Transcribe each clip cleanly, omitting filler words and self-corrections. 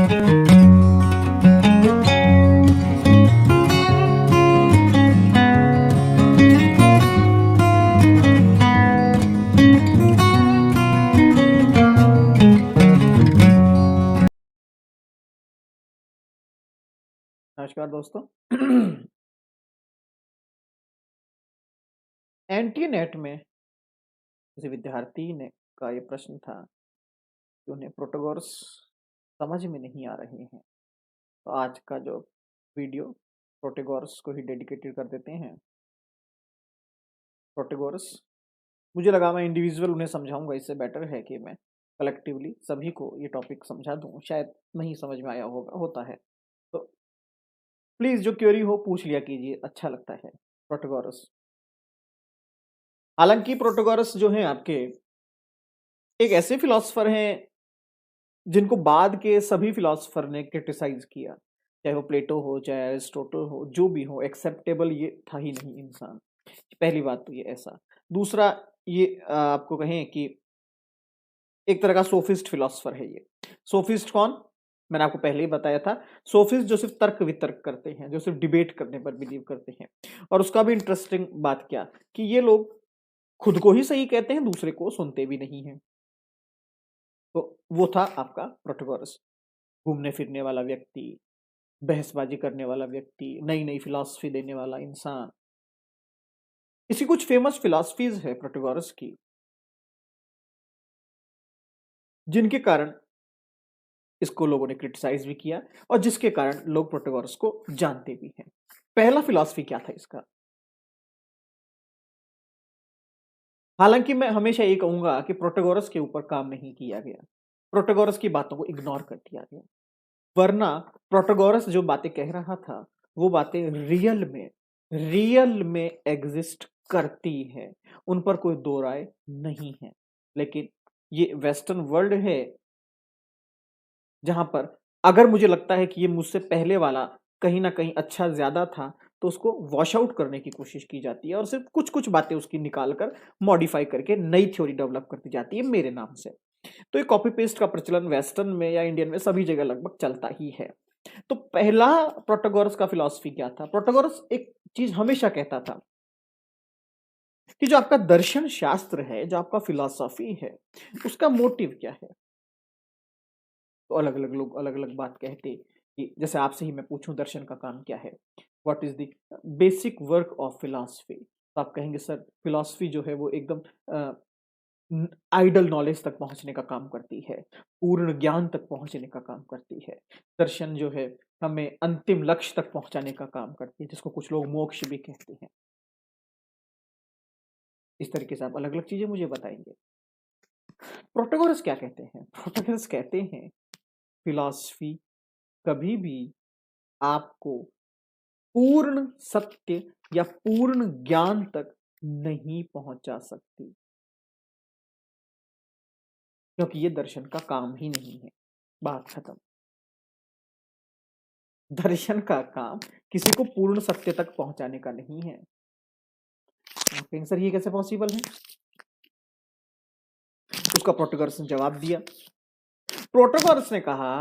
नमस्कार दोस्तों। NTA net में किसी विद्यार्थी ने का ये प्रश्न था कि उन्हें प्रोटोकॉल्स समझ में नहीं आ रहे हैं। तो आज का जो वीडियो प्रोटोकॉल्स को ही डेडिकेटेड कर देते हैं। प्रोटोकॉल्स मुझे लगा मैं इंडिविजुअल उन्हें समझाऊंगा, इससे बेटर है कि मैं कलेक्टिवली सभी को ये टॉपिक समझा दूं। शायद नहीं समझ में आया होता है तो प्लीज जो क्वेरी हो पूछ लिया कीजिए, अच्छा लगता है। प्रोटोकॉल्स, हालांकि प्रोटोकॉल्स जो हैं आपके एक ऐसे फिलोसफर हैं जिनको बाद के सभी फिलोसफर ने क्रिटिसाइज किया, चाहे वो प्लेटो हो चाहे एरिस्टोटल हो, जो भी हो, एक्सेप्टेबल ये था ही नहीं इंसान। पहली बात तो ये ऐसा। दूसरा, ये आपको कहें कि एक तरह का सोफिस्ट फिलोसफर है ये। सोफिस्ट कौन? मैंने आपको पहले ही बताया था। सोफिस्ट जो सिर्फ तर्क वितर्क करते हैं, जो सिर्फ डिबेट करने पर बिलीव करते हैं। और उसका भी इंटरेस्टिंग बात क्या कि ये लोग खुद को ही सही कहते हैं, दूसरे को सुनते भी नहीं है। तो वो था आपका प्रोटोगोरस, घूमने फिरने वाला व्यक्ति, बहसबाजी करने वाला व्यक्ति, नई नई फिलॉसफी देने वाला इंसान। इसी कुछ फेमस फिलॉसफीज है प्रोटोगोरस की, जिनके कारण इसको लोगों ने क्रिटिसाइज भी किया और जिसके कारण लोग प्रोटोगोरस को जानते भी हैं। पहला फिलॉसफी क्या था इसका? हालांकि मैं हमेशा ये कहूंगा कि प्रोटोगोरस के ऊपर काम नहीं किया गया, प्रोटोगोरस की बातों को इग्नोर कर दिया गया। वरना प्रोटोगोरस जो बातें कह रहा था वो बातें रियल में एग्जिस्ट करती है, उन पर कोई दो राय नहीं है। लेकिन ये वेस्टर्न वर्ल्ड है जहां पर अगर मुझे लगता है कि ये मुझसे पहले वाला कहीं ना कहीं अच्छा ज्यादा था तो उसको वॉश आउट करने की कोशिश की जाती है और सिर्फ कुछ कुछ बातें उसकी निकाल कर मॉडिफाई करके नई थ्योरी डेवलप करती जाती है मेरे नाम से। तो ये कॉपी पेस्ट का प्रचलन वेस्टर्न में या इंडियन में सभी जगह लगभग चलता ही है। तो पहला प्रोटोगोरस का फिलॉसफी क्या था? प्रोटोगोरस एक चीज हमेशा कहता था कि जो आपका दर्शन शास्त्र है, जो आपका फिलॉसफी है, उसका मोटिव क्या है। तो अलग अलग लोग अलग अलग बात कहते कि जैसे आपसे ही मैं पूछूं दर्शन का काम क्या है, what is the basic work of philosophy, तो आप कहेंगे सर फिलॉसफी जो है वो एकदम आइडल नॉलेज तक पहुंचने का काम करती है, पूर्ण ज्ञान तक पहुंचने का काम करती है। दर्शन जो है हमें अंतिम लक्ष्य तक पहुंचाने का काम करती है, जिसको कुछ लोग मोक्ष भी कहते हैं। इस तरीके से आप अलग अलग चीजें मुझे बताएंगे। प्रोटोगोरस क्या कहते हैं? प्रोटोगोरस कहते हैं फिलॉसफी कभी भी आपको पूर्ण सत्य या पूर्ण ज्ञान तक नहीं पहुंचा सकती, क्योंकि ये दर्शन का काम ही नहीं है। बात खत्म। दर्शन का काम किसी को पूर्ण सत्य तक पहुंचाने का नहीं है। सर ये कैसे पॉसिबल है? उसका प्रोटोगोरस ने जवाब दिया। प्रोटोगोरस ने कहा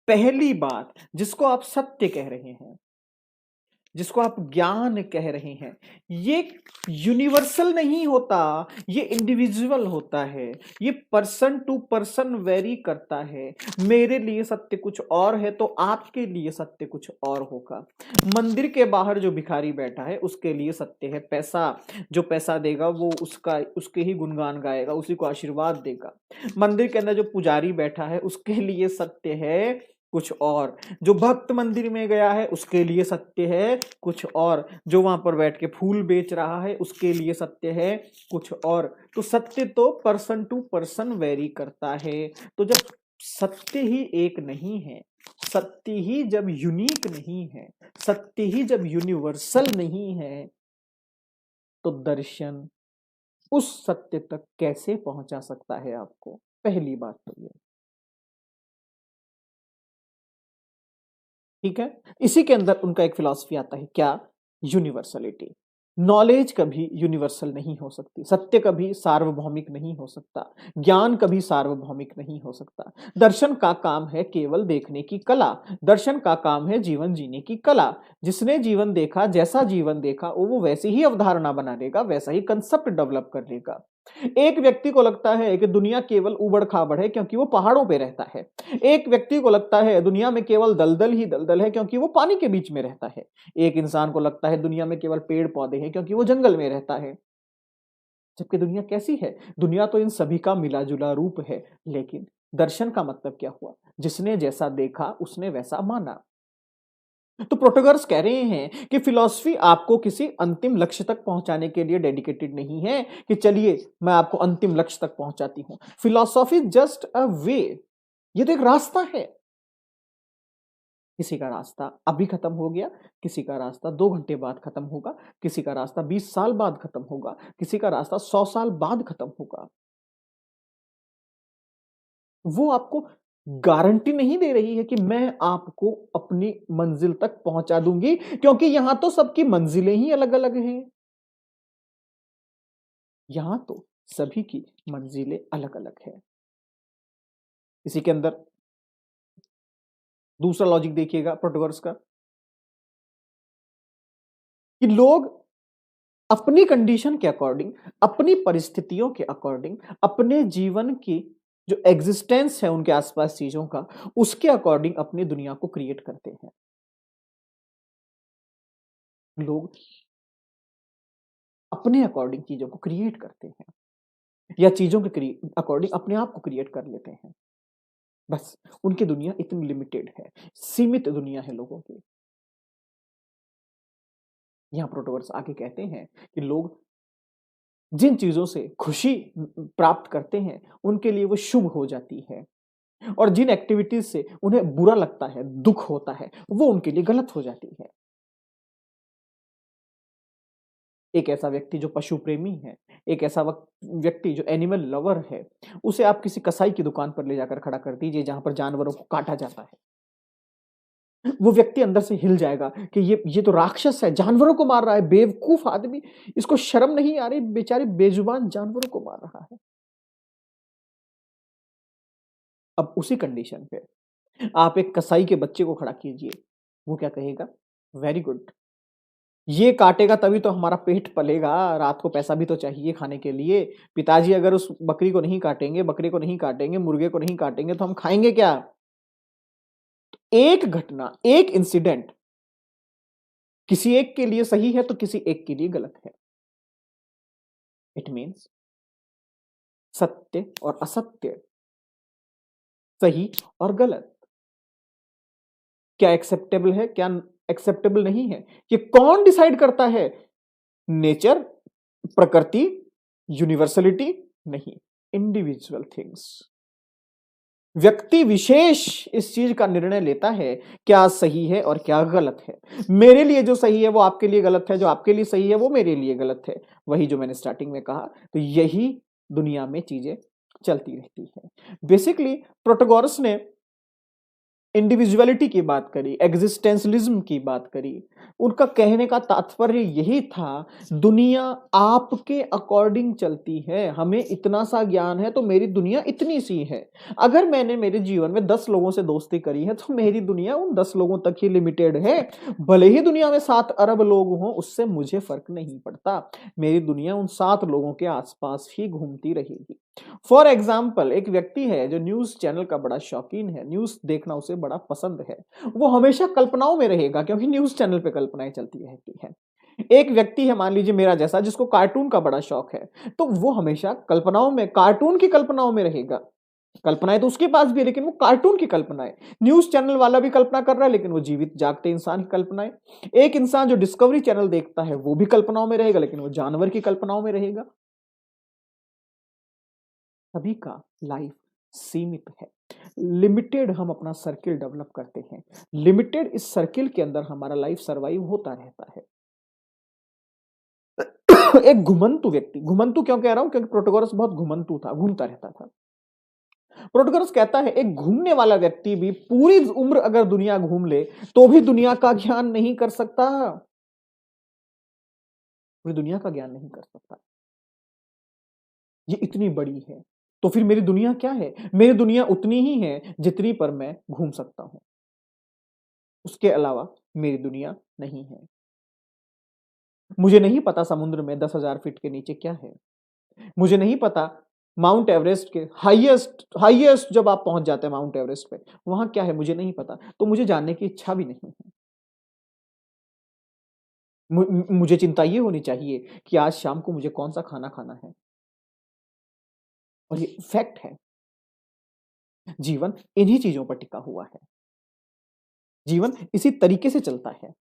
पहली बात, जिसको आप सत्य कह रहे हैं, जिसको आप ज्ञान कह रहे हैं, ये यूनिवर्सल नहीं होता, ये इंडिविजुअल होता है, ये पर्सन टू पर्सन वेरी करता है। मेरे लिए सत्य कुछ और है तो आपके लिए सत्य कुछ और होगा। मंदिर के बाहर जो भिखारी बैठा है उसके लिए सत्य है पैसा, जो पैसा देगा वो उसके ही गुणगान गाएगा, उसी को आशीर्वाद देगा। मंदिर के अंदर जो पुजारी बैठा है उसके लिए सत्य है कुछ और, जो भक्त मंदिर में गया है उसके लिए सत्य है कुछ और, जो वहां पर बैठ के फूल बेच रहा है उसके लिए सत्य है कुछ और। तो सत्य तो पर्सन टू पर्सन वेरी करता है। तो जब सत्य ही एक नहीं है, सत्य ही जब यूनिक नहीं है, सत्य ही जब यूनिवर्सल नहीं है, तो दर्शन उस सत्य तक कैसे पहुंचा सकता है आपको? पहली बात तो ये। ठीक है, इसी के अंदर उनका एक फिलॉसफी आता है क्या? यूनिवर्सलिटी। नॉलेज कभी यूनिवर्सल नहीं हो सकती, सत्य कभी सार्वभौमिक नहीं हो सकता, ज्ञान कभी सार्वभौमिक नहीं हो सकता। दर्शन का काम है केवल देखने की कला, दर्शन का काम है जीवन जीने की कला। जिसने जीवन देखा, जैसा जीवन देखा वो वैसी ही अवधारणा बना लेगा, वैसा ही कंसेप्ट डेवलप कर लेगा। एक व्यक्ति को लगता है कि दुनिया केवल उबड़ खाबड़ है क्योंकि वो पहाड़ों पे रहता है। एक व्यक्ति को लगता है दुनिया में केवल दलदल ही दलदल है क्योंकि वो पानी के बीच में रहता है। एक इंसान को लगता है दुनिया में केवल पेड़ पौधे हैं क्योंकि वो जंगल में रहता है। जबकि दुनिया कैसी है? दुनिया तो इन सभी का मिला जुला रूप है। लेकिन दर्शन का मतलब क्या हुआ? जिसने जैसा देखा उसने वैसा माना। तो प्रोटोगर्स कह रहे हैं कि फिलॉसफी आपको किसी अंतिम लक्ष्य तक पहुंचाने के लिए डेडिकेटेड नहीं है कि चलिए मैं आपको अंतिम लक्ष्य तक पहुंचाती हूं। फिलॉसफी जस्ट अ वे, ये तो एक रास्ता है। किसी का रास्ता अभी खत्म हो गया, किसी का रास्ता 2 घंटे बाद खत्म होगा, किसी का रास्ता 20 साल बाद खत्म होगा, किसी का रास्ता 100 साल बाद खत्म होगा। वो आपको गारंटी नहीं दे रही है कि मैं आपको अपनी मंजिल तक पहुंचा दूंगी, क्योंकि यहां तो सबकी मंजिलें ही अलग अलग हैं। यहां तो सभी की मंजिलें अलग अलग है। इसी के अंदर दूसरा लॉजिक देखिएगा प्रोटोगर्स का, कि लोग अपनी कंडीशन के अकॉर्डिंग, अपनी परिस्थितियों के अकॉर्डिंग, अपने जीवन की जो एग्जिस्टेंस है उनके आसपास चीजों का, उसके अकॉर्डिंग अपनी दुनिया को क्रिएट करते हैं। लोग अपने अकॉर्डिंग चीजों को क्रिएट करते हैं, या चीजों के अकॉर्डिंग अपने आप को क्रिएट कर लेते हैं। बस उनकी दुनिया इतनी लिमिटेड है, सीमित दुनिया है लोगों की। यहां प्रोटोवर्स आगे कहते हैं कि लोग जिन चीजों से खुशी प्राप्त करते हैं उनके लिए वो शुभ हो जाती है, और जिन एक्टिविटीज से उन्हें बुरा लगता है, दुख होता है, वो उनके लिए गलत हो जाती है। एक ऐसा व्यक्ति जो पशु प्रेमी है, एक ऐसा व्यक्ति जो एनिमल लवर है, उसे आप किसी कसाई की दुकान पर ले जाकर खड़ा कर दीजिए जहां पर जानवरों को काटा जाता है। वो व्यक्ति अंदर से हिल जाएगा कि ये तो राक्षस है, जानवरों को मार रहा है, बेवकूफ आदमी, इसको शर्म नहीं आ रही, बेचारे बेजुबान जानवरों को मार रहा है। अब उसी कंडीशन पे आप एक कसाई के बच्चे को खड़ा कीजिए, वो क्या कहेगा? वेरी गुड, ये काटेगा तभी तो हमारा पेट पलेगा, रात को पैसा भी तो चाहिए खाने के लिए। पिताजी अगर उस बकरी को नहीं काटेंगे, बकरे को नहीं काटेंगे, मुर्गे को नहीं काटेंगे तो हम खाएंगे क्या? एक घटना, एक इंसिडेंट किसी एक के लिए सही है तो किसी एक के लिए गलत है। इट मीन्स सत्य और असत्य, सही और गलत, क्या एक्सेप्टेबल है, क्या एक्सेप्टेबल नहीं है, ये कौन डिसाइड करता है? नेचर, प्रकृति, यूनिवर्सलिटी नहीं, इंडिविजुअल थिंग्स। व्यक्ति विशेष इस चीज का निर्णय लेता है क्या सही है और क्या गलत है। मेरे लिए जो सही है वो आपके लिए गलत है, जो आपके लिए सही है वो मेरे लिए गलत है। वही जो मैंने स्टार्टिंग में कहा, तो यही दुनिया में चीजें चलती रहती है। बेसिकली प्रोटोगोरस ने इंडिविजुअलिटी की बात करी, एग्जिस्टेंशलिज्म की बात करी। उनका कहने का तात्पर्य यही था, दुनिया आपके अकॉर्डिंग चलती है। हमें इतना सा ज्ञान है तो मेरी दुनिया इतनी सी है। अगर मैंने मेरे जीवन में 10 लोगों से दोस्ती करी है तो मेरी दुनिया उन 10 लोगों तक ही लिमिटेड है। भले ही दुनिया में 7 अरब लोग हों, उससे मुझे फर्क नहीं पड़ता। मेरी दुनिया उन 7 लोगों के आसपास ही घूमती रहेगी। फॉर एग्जाम्पल, एक व्यक्ति है जो न्यूज चैनल का बड़ा शौकीन है, न्यूज देखना उसे बड़ा पसंद है, वो हमेशा कल्पनाओं में रहेगा क्योंकि न्यूज चैनल पे कल्पनाएं चलती रहती हैं। एक व्यक्ति है मान लीजिए मेरा जैसा, जिसको कार्टून का बड़ा शौक है, तो वो हमेशा कल्पनाओं में, कार्टून की कल्पनाओं में रहेगा। कल्पनाएं तो उसके पास भी है लेकिन वो कार्टून की कल्पनाएं। न्यूज चैनल वाला भी कल्पना कर रहा है लेकिन वो जीवित जागते इंसान की कल्पनाएं। एक इंसान जो डिस्कवरी चैनल देखता है वो भी कल्पनाओं में रहेगा लेकिन वो जानवर की कल्पनाओं में रहेगा। सभी का लाइफ सीमित है, लिमिटेड हम अपना सर्किल डेवलप करते हैं, लिमिटेड इस सर्किल के अंदर हमारा लाइफ सरवाइव होता रहता है। एक घुमंतु व्यक्ति, घुमंतु क्यों कह रहा हूं? क्योंकि प्रोटोगोरस बहुत घुमंतु था, घूमता रहता था। प्रोटोगोरस कहता है एक घूमने वाला व्यक्ति भी पूरी उम्र अगर दुनिया घूम ले तो भी दुनिया का ज्ञान नहीं कर सकता। पूरी दुनिया का ज्ञान नहीं कर सकता। ये इतनी बड़ी है, तो फिर मेरी दुनिया क्या है? मेरी दुनिया उतनी ही है जितनी पर मैं घूम सकता हूं, उसके अलावा मेरी दुनिया नहीं है। मुझे नहीं पता समुद्र में 10,000 फीट के नीचे क्या है। मुझे नहीं पता माउंट एवरेस्ट के हाईएस्ट हाईएस्ट जब आप पहुंच जाते हैं माउंट एवरेस्ट पे, वहां क्या है मुझे नहीं पता, तो मुझे जानने की इच्छा भी नहीं है। मुझे चिंता ये होनी चाहिए कि आज शाम को मुझे कौन सा खाना खाना है, और ये फैक्ट है। जीवन इन्हीं चीजों पर टिका हुआ है, जीवन इसी तरीके से चलता है।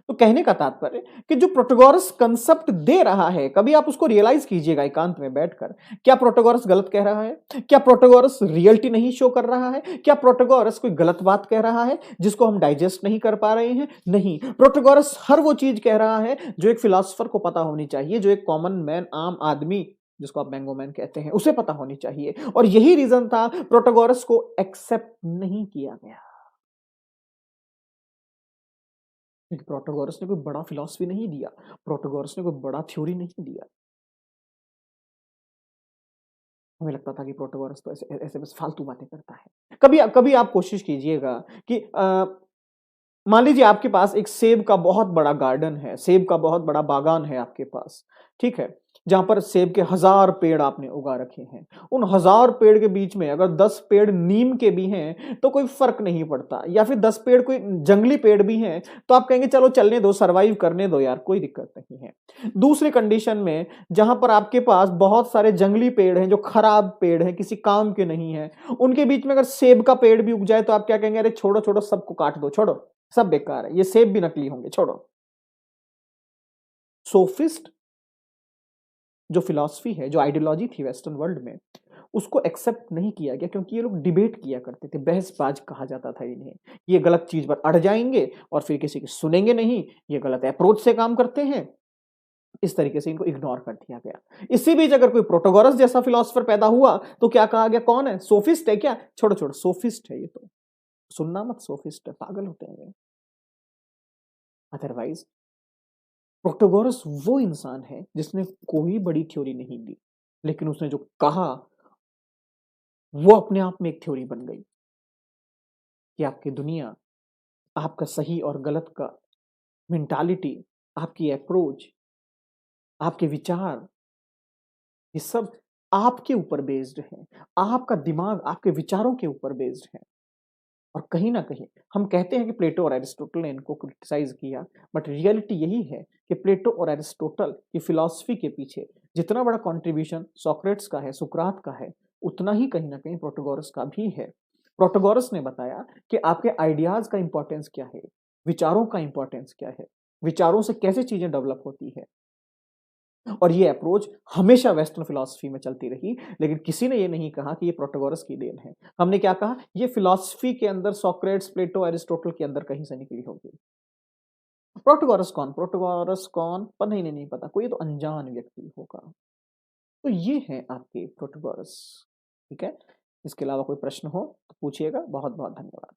तो कहने का तात्पर्य कि जो प्रोटोगोरस कंसेप्ट दे रहा है, कभी आप उसको रियलाइज कीजिएगा एकांत में बैठकर। क्या प्रोटोगोरस गलत कह रहा है? क्या प्रोटोगोरस रियलिटी नहीं शो कर रहा है? क्या प्रोटोगोरस कोई गलत बात कह रहा है जिसको हम डाइजेस्ट नहीं कर पा रहे हैं? नहीं, प्रोटोगोरस हर वो चीज कह रहा है जो एक फिलोसफर को पता होनी चाहिए, जो एक कॉमन मैन, आम आदमी, जिसको आप मैंगो मैन कहते हैं, उसे पता होनी चाहिए। और यही रीजन था प्रोटोगोरस को एक्सेप्ट नहीं किया गया, क्योंकि प्रोटोगोरस ने कोई बड़ा फिलॉसफी नहीं दिया, प्रोटोगोरस ने कोई बड़ा थ्योरी नहीं दिया। हमें लगता था कि प्रोटोगोरस तो ऐसे ऐसे बस फालतू बातें करता है। कभी आप कोशिश कीजिएगा कि मान लीजिए आपके पास एक सेब का बहुत बड़ा गार्डन है, सेब का बहुत बड़ा बागान है आपके पास, ठीक है? जहां पर सेब के 1000 पेड़ आपने उगा रखे हैं। उन 1000 पेड़ के बीच में अगर 10 पेड़ नीम के भी हैं तो कोई फर्क नहीं पड़ता, या फिर 10 पेड़ कोई जंगली पेड़ भी हैं तो आप कहेंगे चलो चलने दो, सरवाइव करने दो यार, कोई दिक्कत नहीं है। दूसरी कंडीशन में जहां पर आपके पास बहुत सारे जंगली पेड़ हैं जो खराब पेड़ हैं, किसी काम के नहीं है, उनके बीच में अगर सेब का पेड़ भी उग जाए तो आप क्या कहेंगे? अरे छोड़ो छोड़ो, सबको काट दो, छोड़ो, सब बेकार है, ये सेब भी नकली होंगे, छोड़ो। सोफिस्ट जो फिलॉसफी है, जो आइडियोलॉजी थी वेस्टर्न वर्ल्ड में, उसको एक्सेप्ट नहीं किया गया, क्योंकि ये लोग डिबेट किया करते थे, बहसबाज कहा जाता था इन्हें। ये गलत चीज पर अड़ जाएंगे और फिर किसी की सुनेंगे नहीं, ये गलत अप्रोच से काम करते हैं, इस तरीके से इनको इग्नोर कर दिया गया। इसी बीच अगर कोई प्रोटोगोरस जैसा फिलोसफर पैदा हुआ तो क्या कहा गया? कौन है? सोफिस्ट है क्या? छोड़ो छोड़ो, सोफिस्ट है ये तो, सुनना मत, सोफिस्ट है, पागल होते हैं ये। अदरवाइज प्रोटोगोरस वो इंसान है जिसने कोई बड़ी थ्योरी नहीं दी, लेकिन उसने जो कहा वो अपने आप में एक थ्योरी बन गई कि आपकी दुनिया, आपका सही और गलत का मेंटालिटी, आपकी अप्रोच, आपके विचार, ये सब आपके ऊपर बेस्ड है। आपका दिमाग आपके विचारों के ऊपर बेस्ड है। और कहीं ना कहीं हम कहते हैं कि प्लेटो और एरिस्टोटल ने इनको क्रिटिसाइज किया, बट रियलिटी यही है कि प्लेटो और एरिस्टोटल की फिलॉसफी के पीछे जितना बड़ा कंट्रीब्यूशन सोक्रेट्स का है, सुकरात का है, उतना ही कहीं ना कहीं प्रोटोगोरस का भी है। प्रोटोगोरस ने बताया कि आपके आइडियाज का इंपॉर्टेंस क्या है, विचारों का इंपॉर्टेंस क्या है, विचारों से कैसे चीजें डेवलप होती है। और ये अप्रोच हमेशा वेस्टर्न फिलॉसफी में चलती रही, लेकिन किसी ने ये नहीं कहा कि ये प्रोटोगोरस की देन है। हमने क्या कहा? ये फिलॉसफी के अंदर सोक्रेट्स, प्लेटो, एरिस्टोटल के अंदर कहीं से निकली होगी। प्रोटोगोरस कौन? प्रोटोगोरस कौन? पर नहीं नहीं नहीं पता, कोई तो अनजान व्यक्ति होगा। तो ये है आपके प्रोटोगोरस। ठीक है, इसके अलावा कोई प्रश्न हो तो पूछिएगा। बहुत बहुत धन्यवाद।